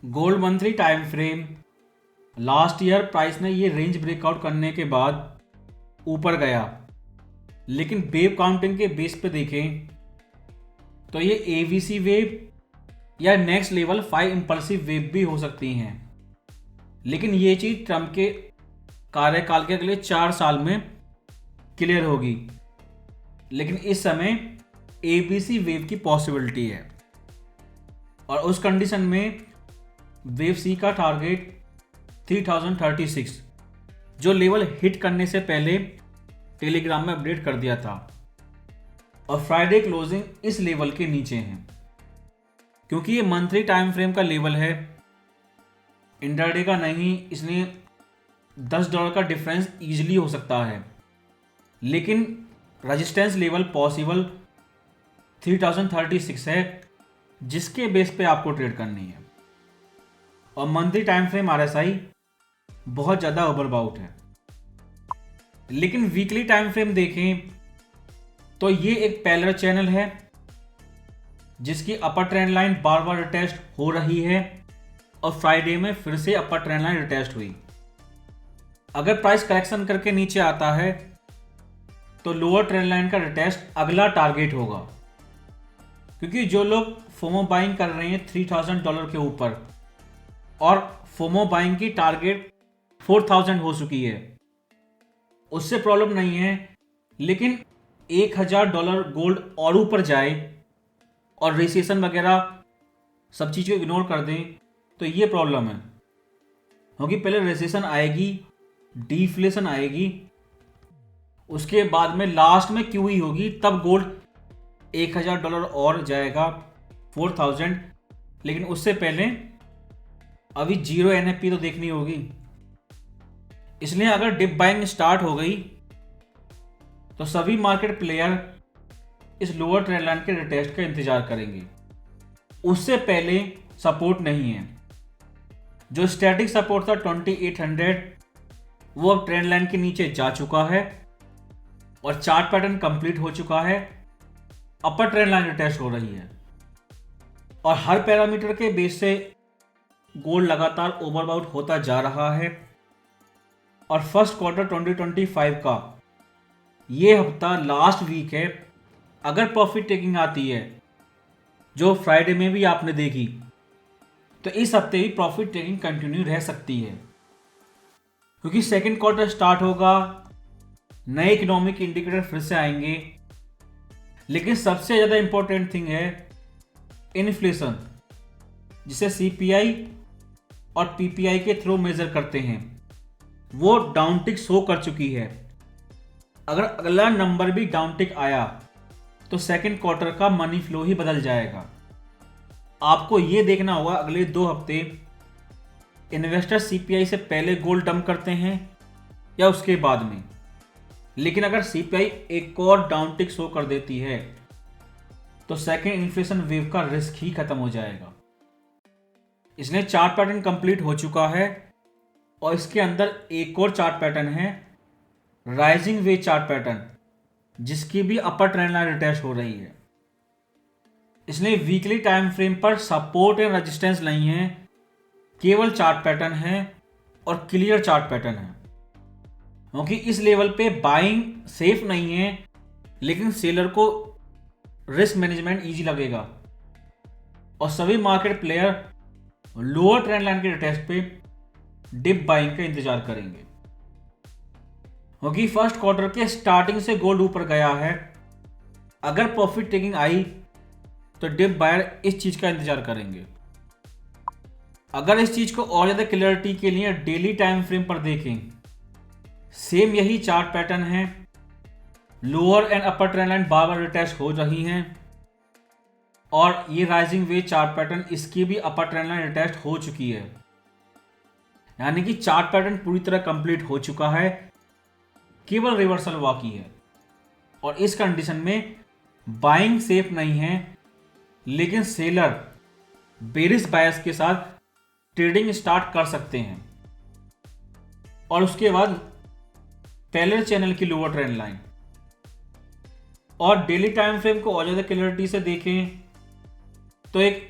Gold monthly time frame last year price ने ये range breakout करने के बाद ऊपर गया, लेकिन वेव काउंटिंग के बेस पे देखें तो ये एवीसी वेव या नेक्स्ट लेवल 5 इंपल्सिव वेव भी हो सकती हैं। लेकिन ये चीज़ ट्रम्प के कार्यकाल के अगले 4 साल में क्लियर होगी। लेकिन इस समय एबीसी वेव की पॉसिबिलिटी है और उस कंडीशन में वेव सी का टारगेट 3036 जो लेवल हिट करने से पहले टेलीग्राम में अपडेट कर दिया था, और फ्राइडे क्लोजिंग इस लेवल के नीचे है। क्योंकि ये मंथली टाइम फ्रेम का लेवल है, इंट्राडे का नहीं, इसलिए $10 का डिफरेंस इजीली हो सकता है। लेकिन रेजिस्टेंस लेवल पॉसिबल 3036 है, जिसके बेस पे आपको ट्रेड करनी है। और मंथली टाइम फ्रेम आरएसआई बहुत ज़्यादा ओवरबाउट है। लेकिन वीकली टाइम फ्रेम देखें तो ये एक पैरेलल चैनल है जिसकी अपर ट्रेंड लाइन बार बार रिटेस्ट हो रही है और फ्राइडे में फिर से अपर ट्रेंड लाइन रिटेस्ट हुई। अगर प्राइस करेक्शन करके नीचे आता है तो लोअर ट्रेंड लाइन का रिटेस्ट अगला टारगेट होगा, क्योंकि जो लोग फोमो बाइंग कर रहे हैं $3000 के ऊपर और फोमो बाइंग की टारगेट 4000 हो चुकी है, उससे प्रॉब्लम नहीं है। लेकिन $1000 गोल्ड और ऊपर जाए और रिसेशन वगैरह सब चीज़ को इग्नोर कर दें तो ये प्रॉब्लम है। क्योंकि पहले रिसेशन आएगी, डिफ्लेशन आएगी, उसके बाद में लास्ट में क्यूई होगी, तब गोल्ड $1000 और जाएगा 4000। लेकिन उससे पहले अभी जीरो एनएफपी तो देखनी होगी। इसलिए अगर डिप बाइंग स्टार्ट हो गई तो सभी मार्केट प्लेयर इस लोअर ट्रेंड लाइन के रिटेस्ट का इंतजार करेंगे। उससे पहले सपोर्ट नहीं है। जो स्टैटिक सपोर्ट था 2800 वो अब ट्रेंड लाइन के नीचे जा चुका है और चार्ट पैटर्न कंप्लीट हो चुका है। अपर ट्रेंड लाइन रिटेस्ट हो रही है और हर पैरामीटर के बेस से गोल्ड लगातार ओवरबाउट होता जा रहा है। और फर्स्ट क्वार्टर 2025 का ये हफ्ता लास्ट वीक है। अगर प्रॉफिट टेकिंग आती है जो फ्राइडे में भी आपने देखी, तो इस हफ्ते भी प्रॉफिट टेकिंग कंटिन्यू रह सकती है, क्योंकि सेकंड क्वार्टर स्टार्ट होगा, नए इकोनॉमिक इंडिकेटर फिर से आएंगे। लेकिन सबसे ज़्यादा इंपॉर्टेंट थिंग है इन्फ्लेशन, जिसे सीपीआई और पीपीआई के थ्रू मेजर करते हैं। वो डाउनटिक शो कर चुकी है। अगर अगला नंबर भी डाउनटिक आया तो सेकंड क्वार्टर का मनी फ्लो ही बदल जाएगा। आपको ये देखना होगा अगले 2 हफ्ते इन्वेस्टर सीपीआई से पहले गोल्ड डंप करते हैं या उसके बाद में। लेकिन अगर सीपीआई एक और डाउनटिक शो कर देती है तो सेकंड इन्फ्लेशन वेव का रिस्क ही खत्म हो जाएगा। इसलिए चार्ट पैटर्न कंप्लीट हो चुका है और इसके अंदर एक और चार्ट पैटर्न है, राइजिंग वेव चार्ट पैटर्न, जिसकी भी अपर ट्रेंड लाइन रिटेस्ट हो रही है। इसलिए वीकली टाइम फ्रेम पर सपोर्ट एंड रेजिस्टेंस नहीं है, केवल चार्ट पैटर्न है और क्लियर चार्ट पैटर्न है। क्योंकि इस लेवल पे बाइंग सेफ नहीं है, लेकिन सेलर को रिस्क मैनेजमेंट इजी लगेगा और सभी market player lower trend line के रिटेस्ट पे डिप बाइंग का इंतजार करेंगे। क्योंकि फर्स्ट क्वार्टर के स्टार्टिंग से गोल्ड ऊपर गया है। अगर प्रॉफिट टेकिंग आई तो डिप बायर इस चीज का इंतजार करेंगे। अगर इस चीज को और ज्यादा क्लियरिटी के लिए डेली टाइम फ्रेम पर देखें, सेम यही चार्ट पैटर्न है। Lower and upper trend line bar bar retest हो रही हैं और ये राइजिंग वेव चार्ट पैटर्न, इसकी भी अपर ट्रेंड लाइन रिटेस्ट हो चुकी है। यानी कि चार्ट पैटर्न पूरी तरह कंप्लीट हो चुका है, केवल रिवर्सल बाकी है। और इस कंडीशन में बाइंग सेफ नहीं है, लेकिन सेलर बेरिश बायस के साथ ट्रेडिंग स्टार्ट कर सकते हैं। और उसके बाद पैरेलल चैनल की लोअर ट्रेंड लाइन और डेली टाइम फ्रेम को और ज़्यादा क्लियरिटी से देखें तो एक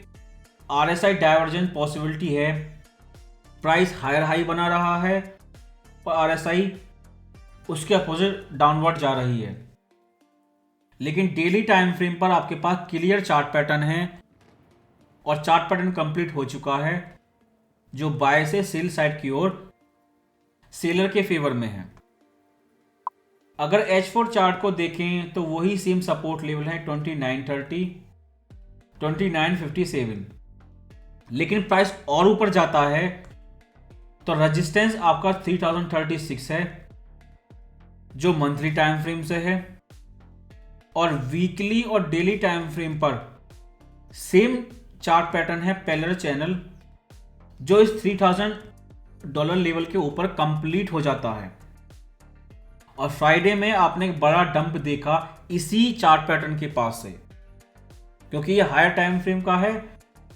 RSI डाइवर्जेंस पॉसिबिलिटी है, प्राइस हायर हाई बना रहा है और RSI उसके अपोजिट डाउनवर्ड जा रही है। लेकिन डेली टाइम फ्रेम पर आपके पास क्लियर चार्ट पैटर्न है और चार्ट पैटर्न कंप्लीट हो चुका है जो बाय से सेल साइड की ओर सेलर के फेवर में है। अगर H4 चार्ट को देखें तो वही सेम सपोर्ट लेवल है 2930, 2957, लेकिन प्राइस और ऊपर जाता है तो रेजिस्टेंस आपका 3036 है जो मंथली टाइम फ्रेम से है, और वीकली और डेली टाइम फ्रेम पर सेम चार्ट पैटर्न है पैरेलल चैनल जो इस $3000 लेवल के ऊपर कंप्लीट हो जाता है। और फ्राइडे में आपने एक बड़ा डंप देखा इसी चार्ट पैटर्न के पास से, क्योंकि ये हायर टाइम फ्रेम का है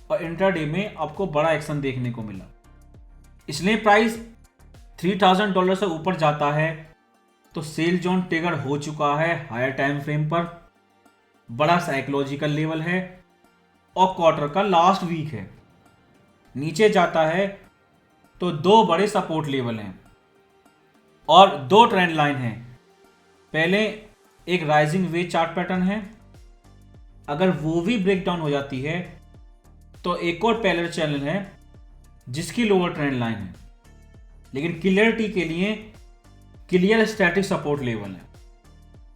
और इंट्राडे में आपको बड़ा एक्शन देखने को मिला। इसलिए प्राइस $3000 से ऊपर जाता है तो सेल जोन ट्रिगर हो चुका है हायर टाइम फ्रेम पर, बड़ा साइकोलॉजिकल लेवल है और क्वार्टर का लास्ट वीक है। नीचे जाता है तो दो बड़े सपोर्ट लेवल हैं और दो ट्रेंड लाइन हैं। पहले एक राइजिंग वेज चार्ट पैटर्न है, अगर वो भी ब्रेक डाउन हो जाती है तो एक और पैरेलल चैनल है जिसकी लोअर ट्रेंड लाइन है, लेकिन क्लियरिटी के लिए क्लियर स्टैटिक सपोर्ट लेवल है।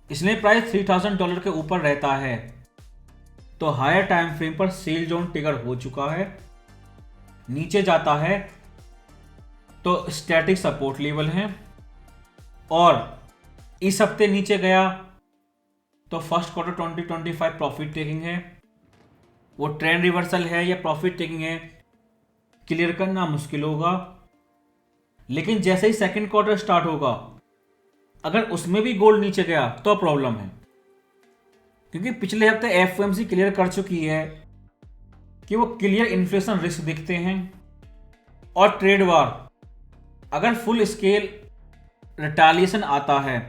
इसलिए प्राइस $3000 के ऊपर रहता है तो हायर टाइम फ्रेम पर सेल जोन ट्रिगर हो चुका है। नीचे जाता है तो स्टैटिक सपोर्ट लेवल है, और इस हफ्ते नीचे गया तो फर्स्ट क्वार्टर 2025 प्रॉफिट टेकिंग है, वो ट्रेंड रिवर्सल है या प्रॉफिट टेकिंग है क्लियर करना मुश्किल होगा। लेकिन जैसे ही सेकंड क्वार्टर स्टार्ट होगा अगर उसमें भी गोल्ड नीचे गया तो प्रॉब्लम है, क्योंकि पिछले हफ्ते एफओएमसी क्लियर कर चुकी है कि वो क्लियर इन्फ्लेशन रिस्क दिखते हैं, और ट्रेड वार अगर फुल स्केल रिटालिएशन आता है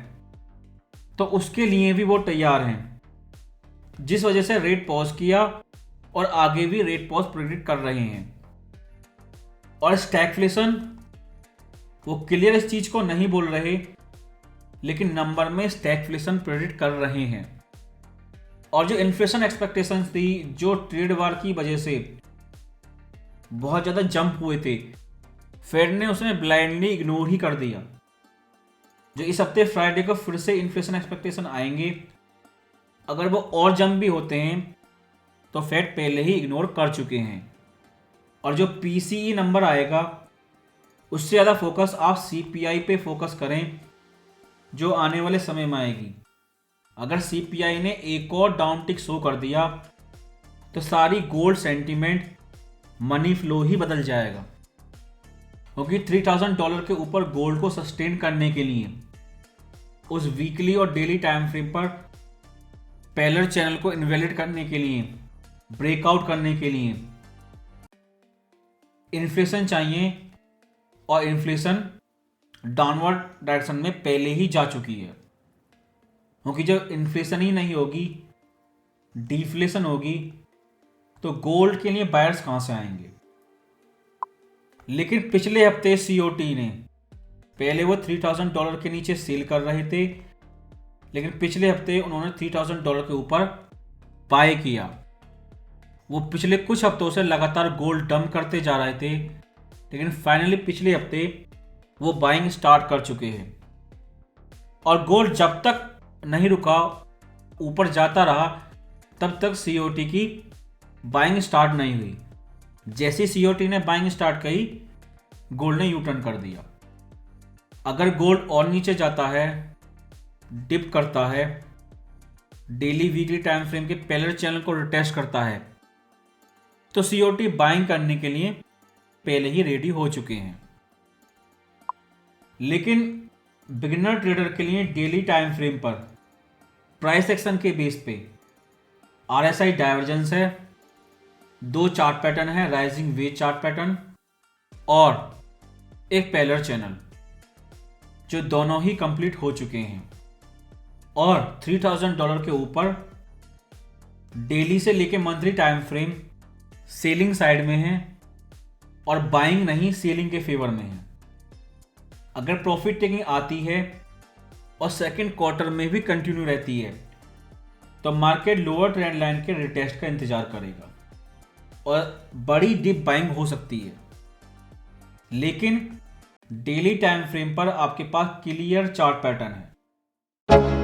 तो उसके लिए भी वो तैयार हैं, जिस वजह से रेट पॉज किया और आगे भी रेट पॉज प्रेडिक्ट कर रहे हैं। और स्टैगफ्लेशन वो क्लियर इस चीज को नहीं बोल रहे, लेकिन नंबर में स्टैगफ्लेशन प्रेडिक्ट कर रहे हैं। और जो इन्फ्लेशन एक्सपेक्टेशंस थी जो ट्रेड वार की वजह से बहुत ज़्यादा जंप हुए थे, फेड ने उसमें ब्लाइंडली इग्नोर ही कर दिया। जो इस हफ्ते फ्राइडे को फिर से इन्फ्लेशन एक्सपेक्टेशन आएंगे, अगर वो और जंप भी होते हैं तो फेड पहले ही इग्नोर कर चुके हैं। और जो पीसीई नंबर आएगा उससे ज़्यादा फोकस आप सीपीआई पे फोकस करें जो आने वाले समय में आएगी। अगर सीपीआई ने एक और डाउन टिक शो कर दिया तो सारी गोल्ड सेंटीमेंट मनी फ्लो ही बदल जाएगा, क्योंकि $3000 के ऊपर गोल्ड को सस्टेन करने के लिए उस वीकली और डेली टाइम फ्रेम पर पैरेलल चैनल को इनवैलिड करने के लिए, ब्रेकआउट करने के लिए इन्फ्लेशन चाहिए, और इन्फ्लेशन डाउनवर्ड डायरेक्शन में पहले ही जा चुकी है। क्योंकि जब इन्फ्लेशन ही नहीं होगी, डिफ्लेशन होगी, तो गोल्ड के लिए बायर्स कहां से आएंगे। लेकिन पिछले हफ्ते सीओटी ने, पहले वो $3000 के नीचे सेल कर रहे थे, लेकिन पिछले हफ्ते उन्होंने $3000 के ऊपर बाय किया। वो पिछले कुछ हफ्तों से लगातार गोल्ड डंप करते जा रहे थे, लेकिन फाइनली पिछले हफ्ते वो बाइंग स्टार्ट कर चुके हैं। और गोल्ड जब तक नहीं रुका, ऊपर जाता रहा, तब तक सीओटी की बाइंग स्टार्ट नहीं हुई। जैसे सीओटी ने बाइंग स्टार्ट की, गोल्ड ने यू टर्न कर दिया। अगर गोल्ड और नीचे जाता है, डिप करता है, डेली वीकली टाइम फ्रेम के पैरेलल चैनल को रिटेस्ट करता है, तो सीओटी बाइंग करने के लिए पहले ही रेडी हो चुके हैं। लेकिन बिगिनर ट्रेडर के लिए डेली टाइम फ्रेम पर प्राइस एक्शन के बेस पे आरएसआई डाइवर्जेंस है, दो चार्ट पैटर्न है, राइजिंग वेज चार्ट पैटर्न और एक पैरेलल चैनल, जो दोनों ही कंप्लीट हो चुके हैं। और $3000 के ऊपर डेली से लेके monthly time frame selling side में है और बाइंग नहीं सेलिंग के फेवर में है। अगर प्रॉफिट टेकिंग आती है और सेकंड क्वार्टर में भी कंटिन्यू रहती है तो मार्केट लोअर ट्रेंड लाइन के रिटेस्ट का इंतजार करेगा और बड़ी डिप बाइंग हो सकती है। लेकिन डेली टाइम फ्रेम पर आपके पास क्लियर चार्ट पैटर्न है।